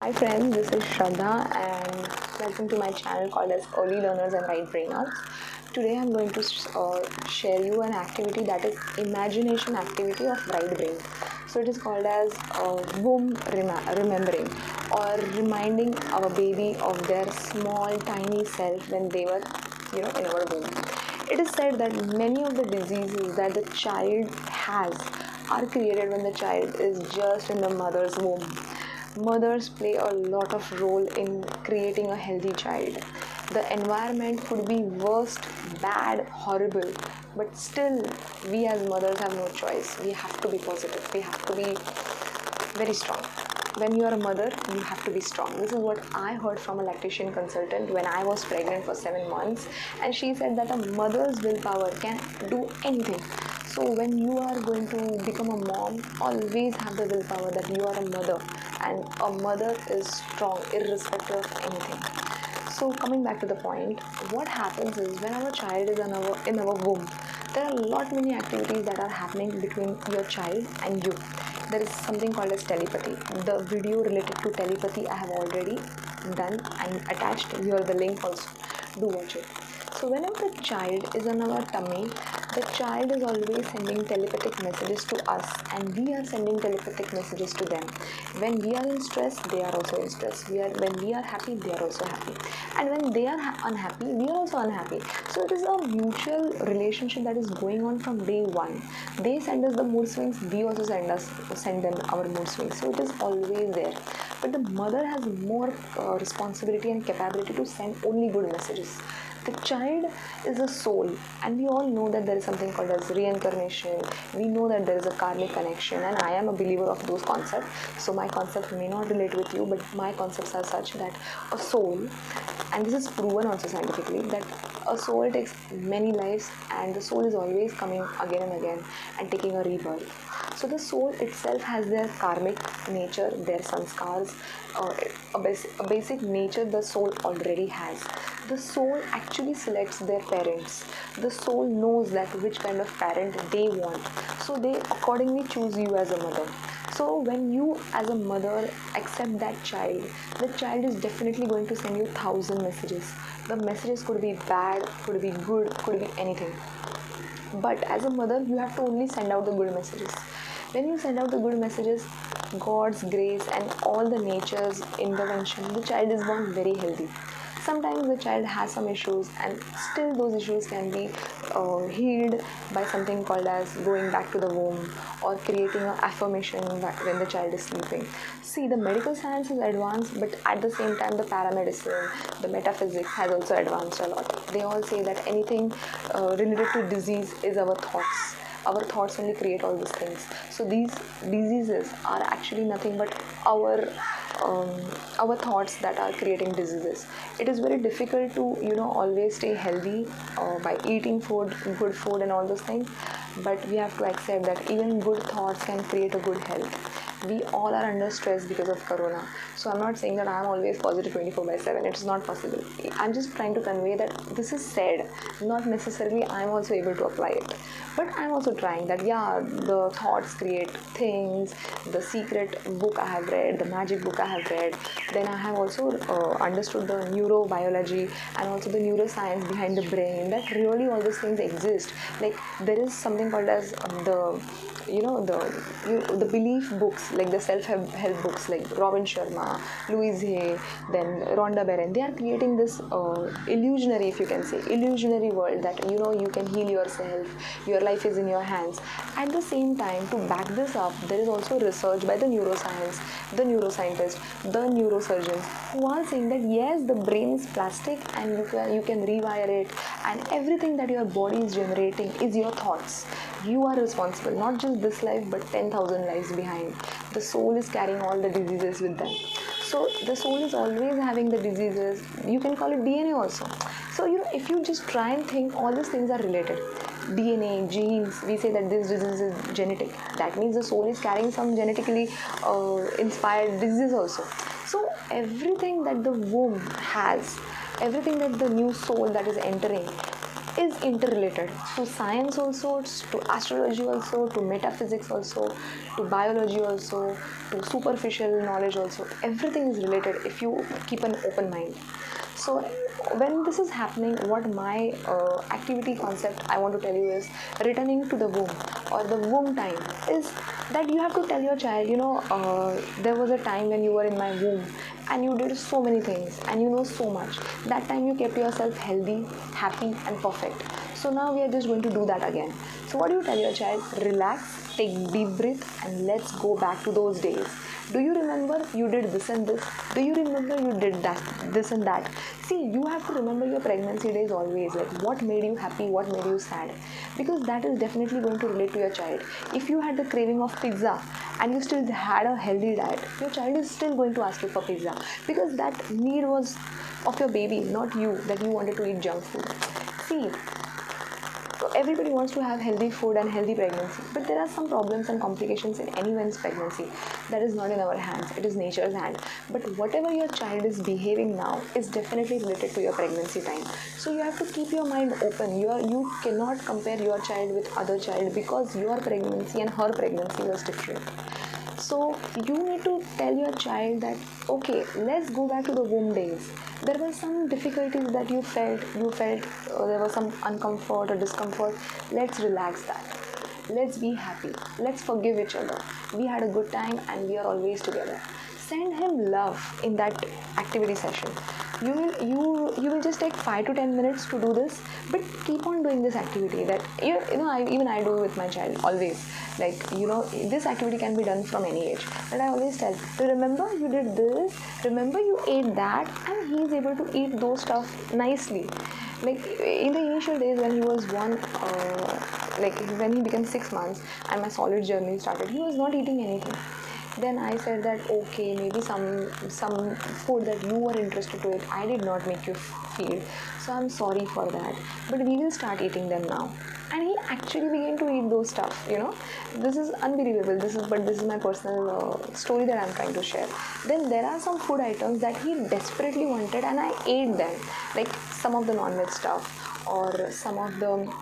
Hi friends, this is Shchida and welcome to my channel called as Early Learners and Right Brainers. Today I'm going to share you an activity that is imagination activity of right brain. So it is called as womb remembering or reminding our baby of their small tiny self when they were in our womb. It is said that many of the diseases that the child has are created when the child is just in the mother's womb. Mothers play a lot of role in creating a healthy child. The environment could be worst, bad, horrible, but still we as mothers have no choice. We have to be positive. We have to be very strong. When you are a mother, you have to be strong. This is what I heard from a lactation consultant when I was pregnant for 7 months, and she said that a mother's willpower can do anything. So when you are going to become a mom, always have the willpower that you are a mother, and a mother is strong irrespective of anything. So coming back to the point, what happens is when our child is in our womb, there are a lot many activities that are happening between your child and you. There is something called as telepathy. The video related to telepathy I have already done and attached here the link also. Do watch it. So whenever the child is in our tummy, the child is always sending telepathic messages to us and we are sending telepathic messages to them. When we are in stress, they are also in stress. When we are happy, they are also happy. And when they are unhappy, we are also unhappy. So it is a mutual relationship that is going on from day one. They send us the mood swings, we also send them our mood swings. So it is always there. But the mother has more responsibility and capability to send only good messages. The child is a soul, and we all know that there is something called as reincarnation. We know that there is a karmic connection, and I am a believer of those concepts. So my concept may not relate with you, but my concepts are such that a soul, and this is proven also scientifically, that a soul takes many lives and the soul is always coming again and again and taking a rebirth. So the soul itself has their karmic nature, their sanskars, a basic nature the soul already has. The soul actually selects their parents. The soul knows that which kind of parent they want. So they accordingly choose you as a mother. So when you as a mother accept that child, the child is definitely going to send you 1,000 messages. The messages could be bad, could be good, could be anything. But as a mother, you have to only send out the good messages. When you send out the good messages, God's grace and all the nature's intervention, the child is born very healthy. Sometimes the child has some issues and still those issues can be healed by something called as going back to the womb or creating an affirmation when the child is sleeping. See, the medical science is advanced, but at the same time the paramedicine, the metaphysics has also advanced a lot. They all say that anything related to disease is our thoughts. Our thoughts only create all these things. So these diseases are actually nothing but our thoughts that are creating diseases. It is very difficult to always stay healthy by eating food, good food and all those things, but we have to accept that even good thoughts can create a good health. We all are under stress because of corona. So I'm not saying that I'm always positive 24/7. It is not possible. I'm just trying to convey that this is said, not necessarily I'm also able to apply it. But I'm also trying that, the thoughts create things. The secret book I have read, the magic book I have read. Then I have also understood the neurobiology and also the neuroscience behind the brain, that really all these things exist. Like there is something called as the belief books, like the self-help books like Robin Sharma, Louise Hay, then Rhonda Byrne. They are creating this illusionary, if you can say, illusionary world that you can heal yourself, your life is in your hands. At the same time, to back this up, there is also research by the neuroscience, the neuroscientists, the neurosurgeons, who are saying that yes, the brain is plastic and you can rewire it, and everything that your body is generating is your thoughts. You are responsible, not just this life but 10,000 lives behind. The soul is carrying all the diseases with them. So the soul is always having the diseases. You can call it DNA also. So if you just try and think, all these things are related. DNA, genes, we say that this disease is genetic. That means the soul is carrying some genetically inspired disease also. So everything that the womb has, everything that the new soul that is entering, is interrelated to science also, to astrology also, to metaphysics also, to biology also, to superficial knowledge also. Everything is related if you keep an open mind. So when this is happening, what my activity concept I want to tell you is returning to the womb or the womb time is that you have to tell your child, there was a time when you were in my womb and you did so many things and you know so much. That time you kept yourself healthy, happy and perfect. So now we are just going to do that again. So what do you tell your child? Relax, take deep breath and let's go back to those days. Do you remember you did this and this? Do you remember you did that, this and that? See, you have to remember your pregnancy days always, like what made you happy, what made you sad, because that is definitely going to relate to your child. If you had the craving of pizza and you still had a healthy diet, your child is still going to ask you for pizza because that need was of your baby, not you, that you wanted to eat junk food. See, everybody wants to have healthy food and healthy pregnancy, but there are some problems and complications in anyone's pregnancy. That is not in our hands, it is nature's hand. But whatever your child is behaving now is definitely related to your pregnancy time. So you have to keep your mind open. You cannot compare your child with other child because your pregnancy and her pregnancy was different. So you need to tell your child that, okay, let's go back to the womb days. There were some difficulties that you felt there was some uncomfort or discomfort. Let's relax that. Let's be happy. Let's forgive each other. We had a good time and we are always together. Send him love in that activity session. You will just take 5 to 10 minutes to do this, but keep on doing this activity. That I do with my child always. Like, this activity can be done from any age. But I always tell, remember you did this, remember you ate that, and he is able to eat those stuff nicely. Like in the initial days when he was when he became 6 months and my solid journey started, he was not eating anything. Then I said that, okay, maybe some food that you were interested to eat, I did not make you feed, so I'm sorry for that, but we will start eating them now. And he actually began to eat those stuff. This is unbelievable. This is my personal story that I'm trying to share. Then there are some food items that he desperately wanted and I ate them, like some of the non-veg stuff or some of the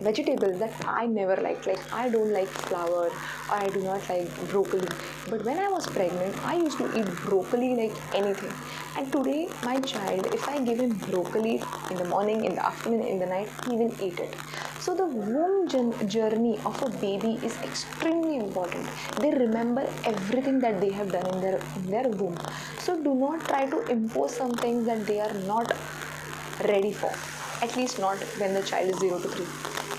vegetables that I never liked. Like I don't like flour or I do not like broccoli. But when I was pregnant, I used to eat broccoli like anything. And today, my child, if I give him broccoli in the morning, in the afternoon, in the night, he will eat it. So the womb journey of a baby is extremely important. They remember everything that they have done in their womb. So do not try to impose some things that they are not ready for. At least not when the child is 0 to 3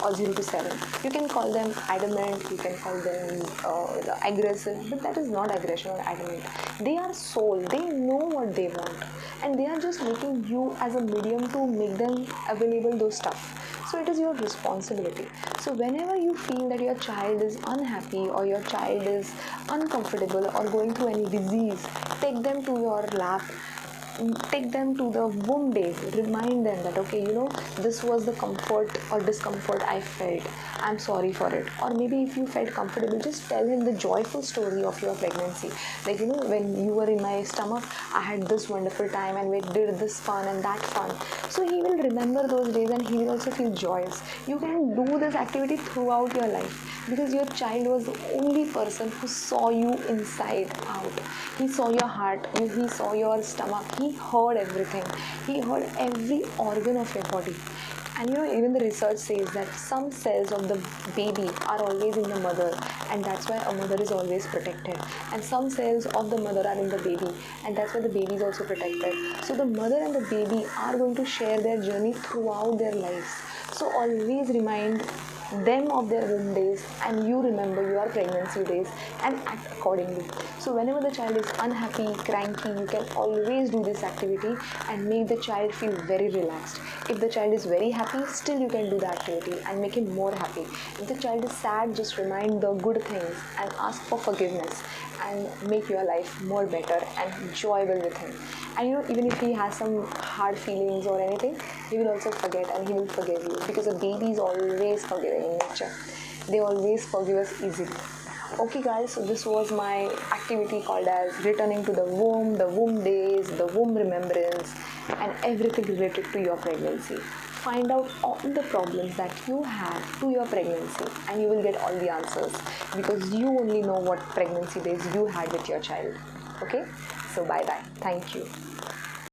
or 0 to 7. You can call them adamant, you can call them aggressive, but that is not aggression or adamant. They are soul, they know what they want, and they are just making you as a medium to make them available those stuff. So it is your responsibility. So whenever you feel that your child is unhappy or your child is uncomfortable or going through any disease, take them to your lap. Take them to the womb days. Remind them that, okay, this was the comfort or discomfort I felt. I'm sorry for it. Or maybe if you felt comfortable, just tell him the joyful story of your pregnancy. Like, when you were in my stomach, I had this wonderful time and we did this fun and that fun. So he will remember those days and he will also feel joyous. You can do this activity throughout your life because your child was the only person who saw you inside out. He saw your heart, he saw your stomach, he heard everything. He heard every organ of your body. And even the research says that some cells of the baby are always in the mother, and that's why a mother is always protected. And some cells of the mother are in the baby, and that's why the baby is also protected. So the mother and the baby are going to share their journey throughout their lives. So always remind them of their womb days, and you remember your pregnancy days and act accordingly. So whenever the child is unhappy, cranky, you can always do this activity and make the child feel very relaxed. If the child is very happy, still you can do the activity and make him more happy. If the child is sad, just remind the good things and ask for forgiveness and make your life more better and enjoyable with him. And even if he has some hard feelings or anything, he will also forget and he will forgive you, because a baby is always forgiving in nature. They always forgive us easily. Okay guys, so this was my activity called as returning to the womb days, the womb remembrance, and everything related to your pregnancy. find out all the problems that you had to your pregnancy, and you will get all the answers, because you only know what pregnancy days you had with your child. Okay, so bye bye. Thank you.